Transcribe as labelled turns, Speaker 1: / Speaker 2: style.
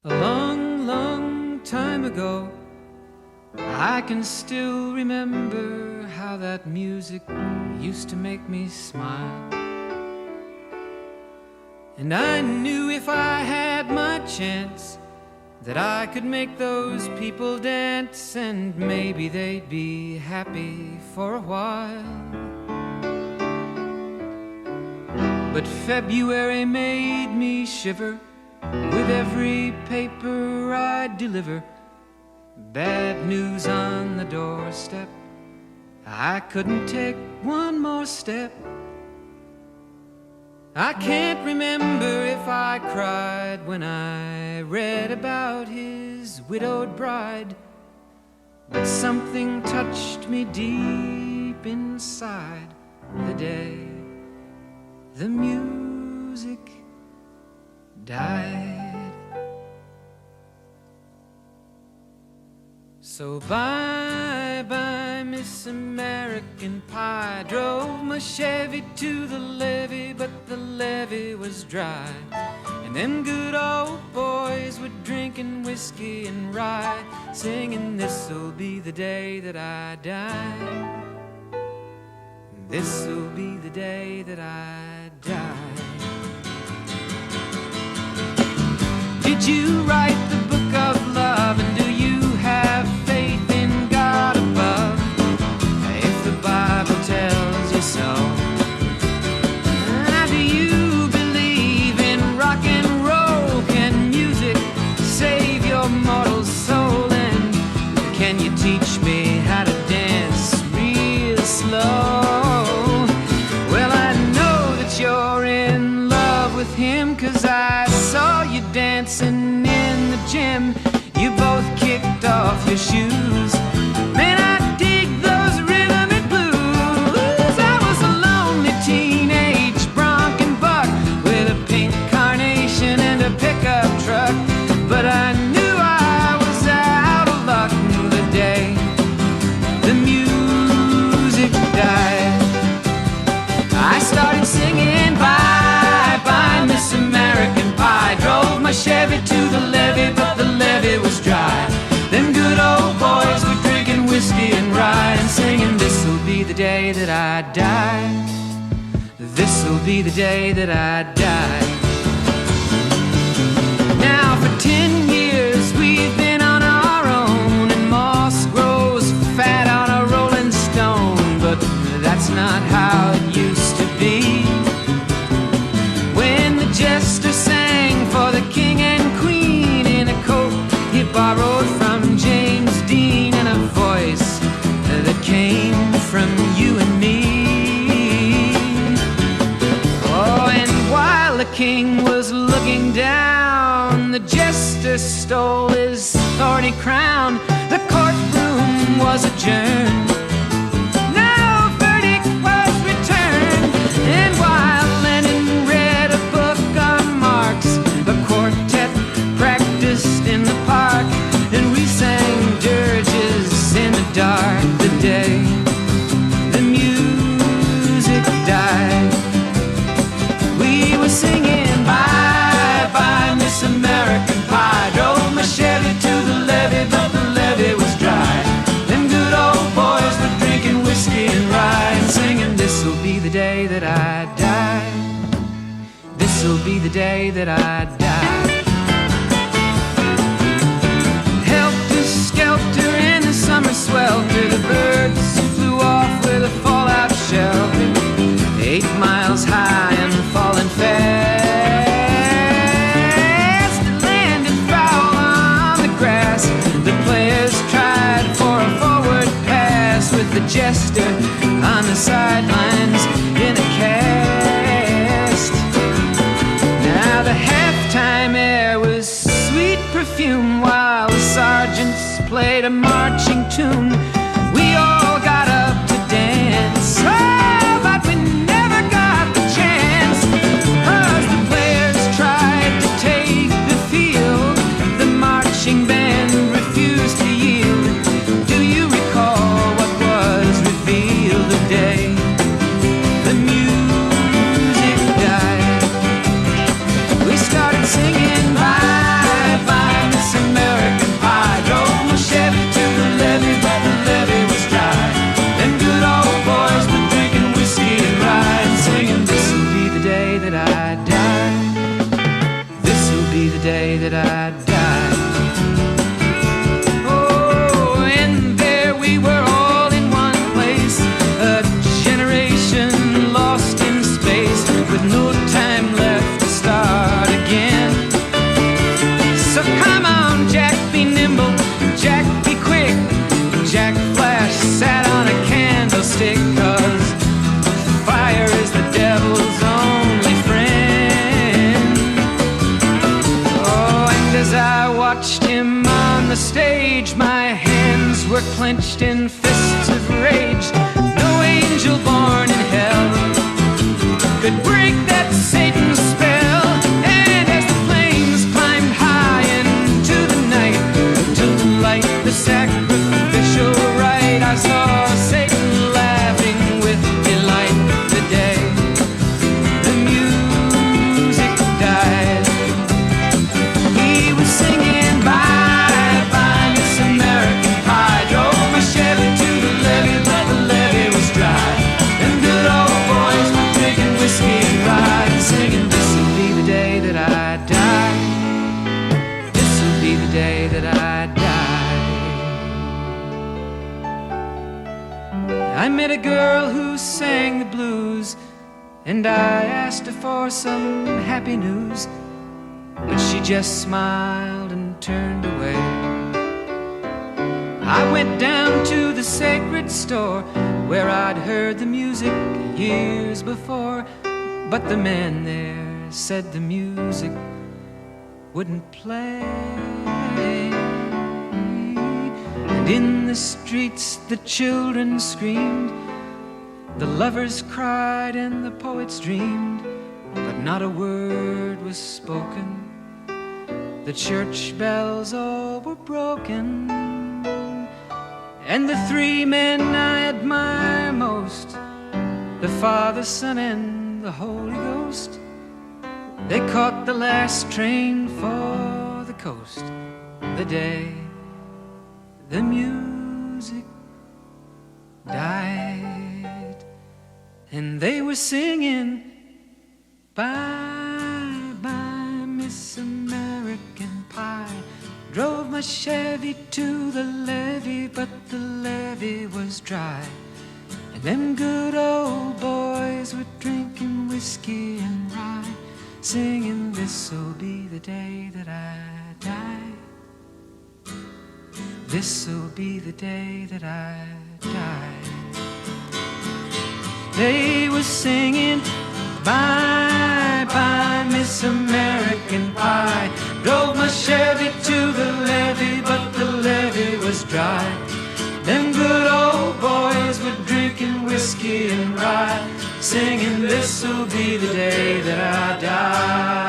Speaker 1: A long, long time ago, I can still remember how that music used to make me smile. And I knew if I had my chance that I could make those people dance, and maybe they'd be happy for a while. But February made me shiver with every paper I deliver. Bad news on the doorstep, I couldn't take one more step. I can't remember if I cried when I read about his widowed bride, but something touched me deep inside the day the music died. So bye-bye, Miss American Pie. Drove my Chevy to the levee, but the levee was dry. And them good old boys were drinking whiskey and rye, singing, "This'll be the day that I die. This'll be the day that I die." Did you write the book of love, and do you have faith in God above? If the Bible tells you so. Do you believe in rock and roll? Can music save your mortal soul? And can you teach me how to dance real slow? Well, I know that you're in love with him, 'cause I saw you dancing in the gym. You both kicked off your shoes. Man, I dig those rhythm and blues. I was a lonely teenage bronc and buck with a pink carnation and a pickup truck, but I knew I was out of luck the day the music died. I started singing bye-bye, Miss American Pie. Drove my Chevy to the levee, but the levee was dry. Them good old boys were drinking whiskey and rye, and singing, "This'll be the day that I die. This'll be the day that I die." Now for 10 years we've been on our own, and moss grows fat on a rolling stone, but that's not how it used to be. When the jester sang for the king and queen in a coat he borrowed from James Dean, and a voice that came from you and me. Oh, and while the king was looking down, the jester stole his thorny crown. The courtroom was adjourned. No verdict was returned. And while Lenin read a book on Marx, the quartet practiced in the park, and we sang dirges in the dark the day the music died. We were singing bye-bye, Miss American Pie. Drove my Chevy to the levee, but the levee was dry. Them good old boys were drinking whiskey and rye, and singing, "This'll be the day that I die. This'll be the day that I die." Helter-skelter in the summer swelter, the birds flew off with a fallout shelter. 8 miles high and falling fast. It landed foul on the grass. The players tried for a forward pass, with the jester on the sidelines in a cast. Now the halftime air was sweet perfume, while the sergeants played a marching tune. We all got up to dance, oh, but we never got the chance, 'cause the players tried to take the field. The marching band refused to yield. Do you recall what was revealed the day the music died? We started singing bye-bye, I met a girl who sang the blues, and I asked her for some happy news, but she just smiled and turned away. I went down to the sacred store where I'd heard the music years before, but the man there said the music wouldn't play. And in the streets the children screamed, the lovers cried and the poets dreamed, but not a word was spoken. The church bells all were broken. And the three men I admire most, the Father, Son, and the Holy Ghost, they caught the last train for the coast the day the music died. And they were singing, bye, bye, Miss American Pie. Drove my Chevy to the levee, but the levee was dry. And them good old boys were drinking whiskey and rye, singing, this'll be the day that I die. This'll be the day that I die. They were singing, bye, bye, Miss American Pie. Drove my Chevy to the levee, but the levee was dry. Them good old boys were drinking whiskey and rye, singing, this'll be the day that I die.